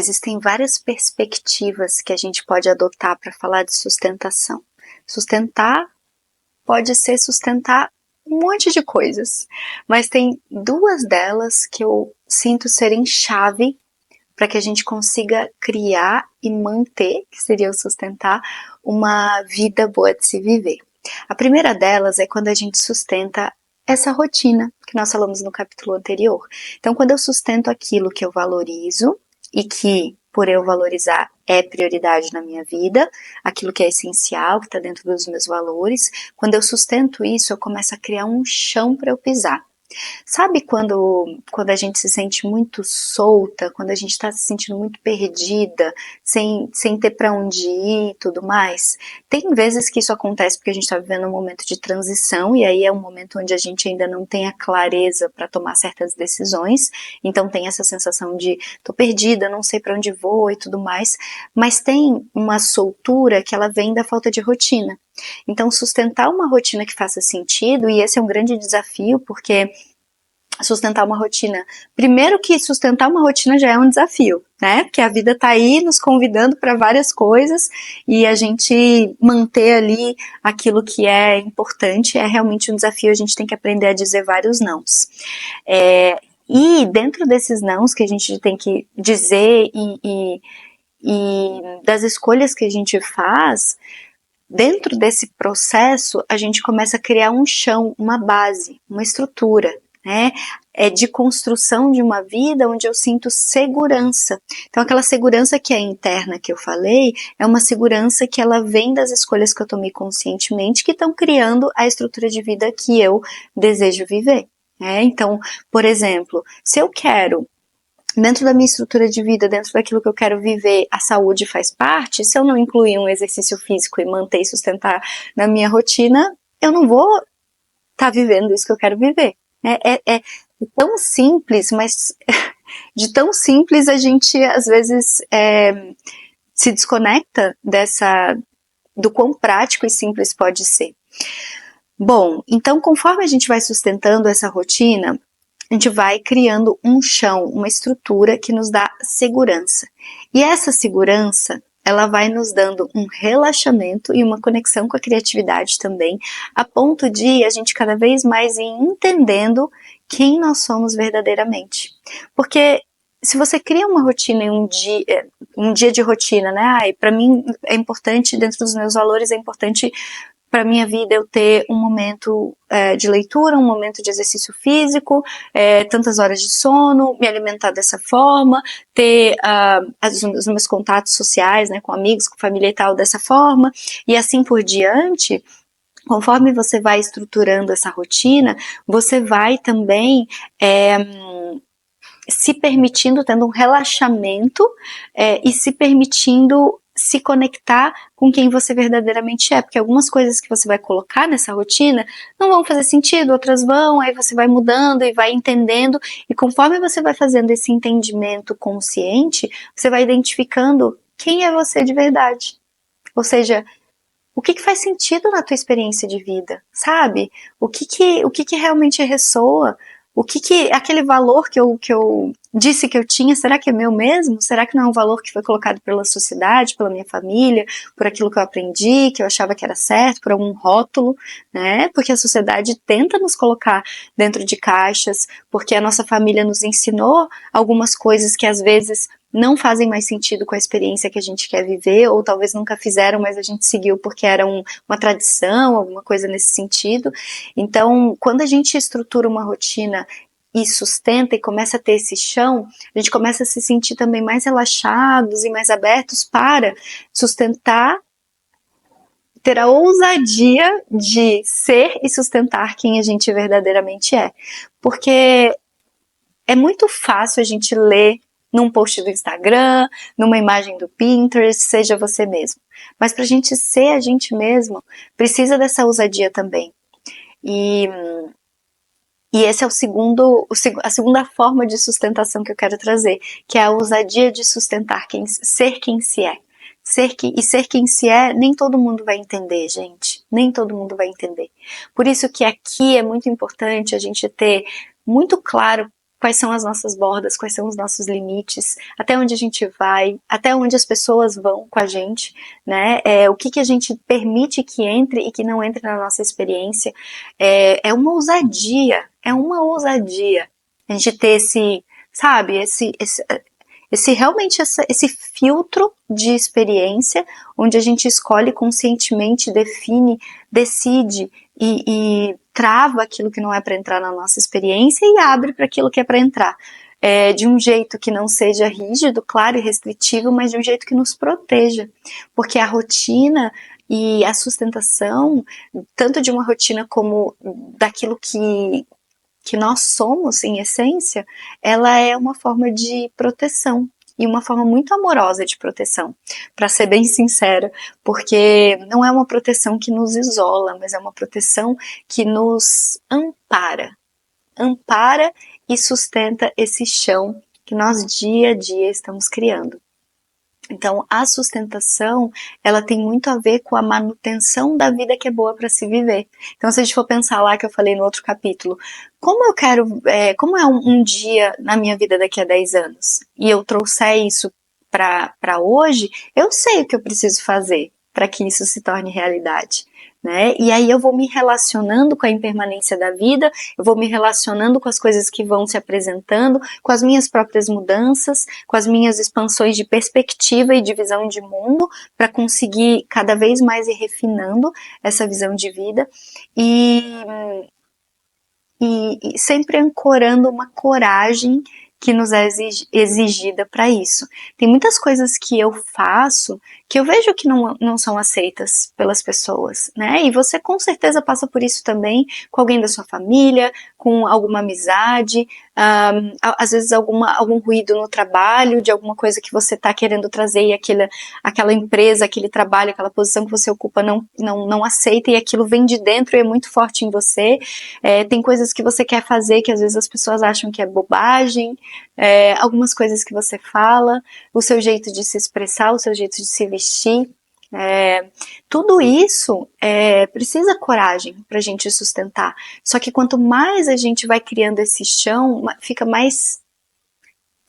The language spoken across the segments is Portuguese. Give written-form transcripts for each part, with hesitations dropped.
existem várias perspectivas que a gente pode adotar para falar de sustentação. Sustentar pode ser sustentar um monte de coisas, mas tem duas delas que eu sinto serem chave para que a gente consiga criar e manter, que seria o sustentar, uma vida boa de se viver. A primeira delas é quando a gente sustenta essa rotina que nós falamos no capítulo anterior. Então, quando eu sustento aquilo que eu valorizo e que, por eu valorizar, é prioridade na minha vida, aquilo que é essencial, que está dentro dos meus valores, quando eu sustento isso, eu começo a criar um chão para eu pisar. Sabe quando a gente se sente muito solta, quando a gente está se sentindo muito perdida, sem ter para onde ir e tudo mais? Tem vezes que isso acontece porque a gente está vivendo um momento de transição, e aí é um momento onde a gente ainda não tem a clareza para tomar certas decisões, então tem essa sensação de tô perdida, não sei para onde vou e tudo mais, mas tem uma soltura que ela vem da falta de rotina. Então, sustentar uma rotina que faça sentido, e esse é um grande desafio, porque sustentar uma rotina, primeiro que sustentar uma rotina já é um desafio, né? Porque a vida tá aí nos convidando para várias coisas, e a gente manter ali aquilo que é importante é realmente um desafio. A gente tem que aprender a dizer vários nãos. E dentro desses nãos que a gente tem que dizer e das escolhas que a gente faz, dentro desse processo, a gente começa a criar um chão, uma base, uma estrutura, né? É de construção de uma vida onde eu sinto segurança. Então, aquela segurança que é interna que eu falei, é uma segurança que ela vem das escolhas que eu tomei conscientemente, que estão criando a estrutura de vida que eu desejo viver. Né? Então, por exemplo, se eu quero, dentro da minha estrutura de vida, dentro daquilo que eu quero viver, a saúde faz parte, se eu não incluir um exercício físico e manter e sustentar na minha rotina, eu não vou estar vivendo isso que eu quero viver. É tão simples, mas de tão simples a gente às vezes se desconecta do quão prático e simples pode ser. Bom, então conforme a gente vai sustentando essa rotina, a gente vai criando um chão, uma estrutura que nos dá segurança. E essa segurança, ela vai nos dando um relaxamento e uma conexão com a criatividade também, a ponto de a gente cada vez mais ir entendendo quem nós somos verdadeiramente. Porque se você cria uma rotina em um dia de rotina, né? Para mim é importante, dentro dos meus valores, é importante para minha vida eu ter um momento de leitura, um momento de exercício físico, tantas horas de sono, me alimentar dessa forma, ter os meus contatos sociais, né, com amigos, com família e tal, dessa forma, e assim por diante. Conforme você vai estruturando essa rotina, você vai também se permitindo, tendo um relaxamento e se permitindo se conectar com quem você verdadeiramente é, porque algumas coisas que você vai colocar nessa rotina não vão fazer sentido, outras vão, aí você vai mudando e vai entendendo, e conforme você vai fazendo esse entendimento consciente, você vai identificando quem é você de verdade. Ou seja, o que faz sentido na tua experiência de vida, sabe? O que realmente ressoa? Aquele valor que eu disse que eu tinha, será que é meu mesmo? Será que não é um valor que foi colocado pela sociedade, pela minha família, por aquilo que eu aprendi, que eu achava que era certo, por algum rótulo, né? Porque a sociedade tenta nos colocar dentro de caixas, porque a nossa família nos ensinou algumas coisas que às vezes não fazem mais sentido com a experiência que a gente quer viver, ou talvez nunca fizeram, mas a gente seguiu porque era uma tradição, alguma coisa nesse sentido. Então, quando a gente estrutura uma rotina e sustenta e começa a ter esse chão, a gente começa a se sentir também mais relaxados e mais abertos para sustentar, ter a ousadia de ser e sustentar quem a gente verdadeiramente é. Porque é muito fácil a gente ler num post do Instagram, numa imagem do Pinterest, seja você mesmo. Mas pra gente ser a gente mesmo, precisa dessa ousadia também. E esse é a segunda forma de sustentação que eu quero trazer, que é a ousadia de sustentar ser quem se é. Ser quem se é, nem todo mundo vai entender, gente. Nem todo mundo vai entender. Por isso que aqui é muito importante a gente ter muito claro quais são as nossas bordas, quais são os nossos limites, até onde a gente vai, até onde as pessoas vão com a gente, né? O que a gente permite que entre e que não entre na nossa experiência. É uma ousadia, a gente ter esse, sabe, realmente esse filtro de experiência, onde a gente escolhe conscientemente, define, decide e trava aquilo que não é para entrar na nossa experiência e abre para aquilo que é para entrar. De um jeito que não seja rígido, claro, e restritivo, mas de um jeito que nos proteja. Porque a rotina e a sustentação, tanto de uma rotina como daquilo que nós somos, em essência, ela é uma forma de proteção. E uma forma muito amorosa de proteção, para ser bem sincera, porque não é uma proteção que nos isola, mas é uma proteção que nos ampara. Ampara e sustenta esse chão que nós dia a dia estamos criando. Então, a sustentação, ela tem muito a ver com a manutenção da vida que é boa para se viver. Então, se a gente for pensar lá que eu falei no outro capítulo, como eu quero, como é um dia na minha vida daqui a 10 anos, e eu trouxer isso para hoje, eu sei o que eu preciso fazer para que isso se torne realidade. Né? E aí eu vou me relacionando com a impermanência da vida, eu vou me relacionando com as coisas que vão se apresentando, com as minhas próprias mudanças, com as minhas expansões de perspectiva e de visão de mundo, para conseguir cada vez mais ir refinando essa visão de vida e sempre ancorando uma coragem que nos é exigida para isso. Tem muitas coisas que eu faço que eu vejo que não são aceitas pelas pessoas, né? E você com certeza passa por isso também com alguém da sua família, com alguma amizade, às vezes algum ruído no trabalho, de alguma coisa que você está querendo trazer e aquela empresa, aquele trabalho, aquela posição que você ocupa não aceita e aquilo vem de dentro e é muito forte em você. Tem coisas que você quer fazer que às vezes as pessoas acham que é bobagem, algumas coisas que você fala, o seu jeito de se expressar, o seu jeito de se vestir, tudo isso precisa coragem para a gente sustentar. Só que quanto mais a gente vai criando esse chão, fica mais,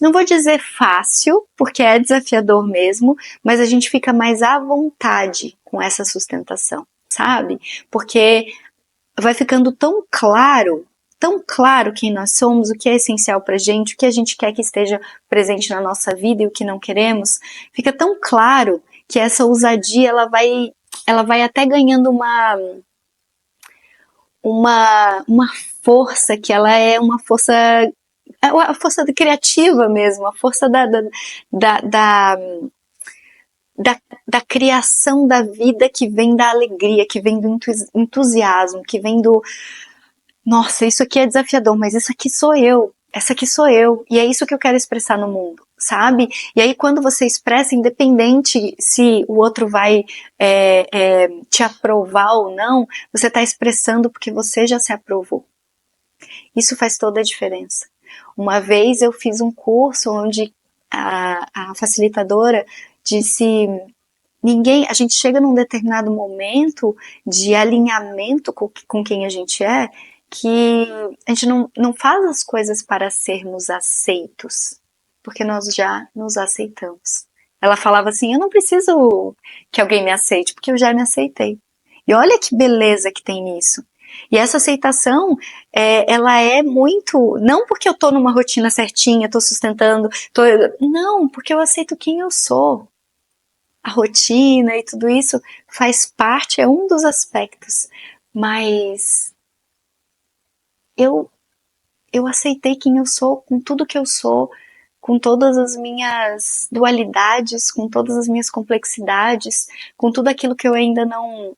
não vou dizer fácil, porque é desafiador mesmo, mas a gente fica mais à vontade com essa sustentação, sabe? Porque vai ficando tão claro quem nós somos, o que é essencial pra gente, o que a gente quer que esteja presente na nossa vida e o que não queremos, fica tão claro que essa ousadia, ela vai até ganhando uma força, que ela é uma força, a força criativa mesmo, a força da criação da vida, que vem da alegria, que vem do entusiasmo, que vem do nossa, isso aqui é desafiador, mas isso aqui sou eu, essa aqui sou eu, e é isso que eu quero expressar no mundo, sabe? E aí quando você expressa, independente se o outro vai te aprovar ou não, você está expressando porque você já se aprovou. Isso faz toda a diferença. Uma vez eu fiz um curso onde a facilitadora disse: a gente chega num determinado momento de alinhamento com quem a gente é, que a gente não faz as coisas para sermos aceitos, porque nós já nos aceitamos. Ela falava assim: eu não preciso que alguém me aceite, porque eu já me aceitei. E olha que beleza que tem nisso. E essa aceitação, ela é muito, não porque eu tô numa rotina certinha, tô sustentando, não, porque eu aceito quem eu sou. A rotina e tudo isso faz parte, é um dos aspectos, mas eu aceitei quem eu sou, com tudo que eu sou, com todas as minhas dualidades, com todas as minhas complexidades, com tudo aquilo que eu ainda não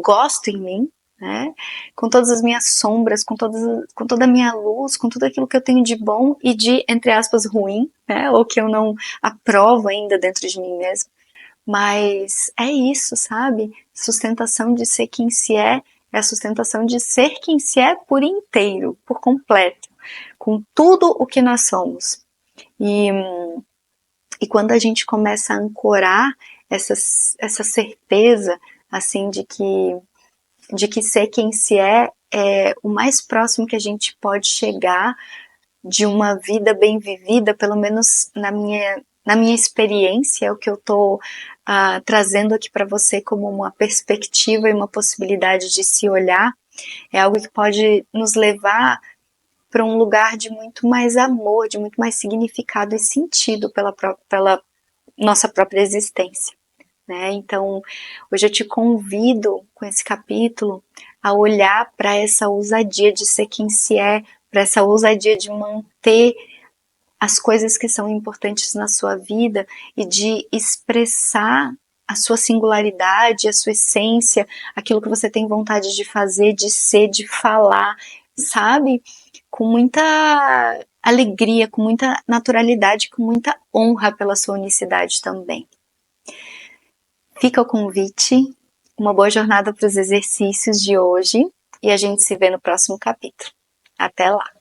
gosto em mim, né? Com todas as minhas sombras, com toda a minha luz, com tudo aquilo que eu tenho de bom e de, entre aspas, ruim, né? Ou que eu não aprovo ainda dentro de mim mesmo. Mas é isso, sabe? Sustentação de ser quem se é a sustentação de ser quem se é por inteiro, por completo, com tudo o que nós somos. E quando a gente começa a ancorar essa certeza, assim, de que ser quem se é o mais próximo que a gente pode chegar de uma vida bem vivida, pelo menos na minha experiência, é o que eu estou trazendo aqui para você como uma perspectiva e uma possibilidade de se olhar, é algo que pode nos levar para um lugar de muito mais amor, de muito mais significado e sentido pela nossa própria existência, né? Então, hoje eu te convido com esse capítulo a olhar para essa ousadia de ser quem se é, para essa ousadia de manter as coisas que são importantes na sua vida e de expressar a sua singularidade, a sua essência, aquilo que você tem vontade de fazer, de ser, de falar, sabe? Com muita alegria, com muita naturalidade, com muita honra pela sua unicidade também. Fica o convite, uma boa jornada para os exercícios de hoje e a gente se vê no próximo capítulo. Até lá!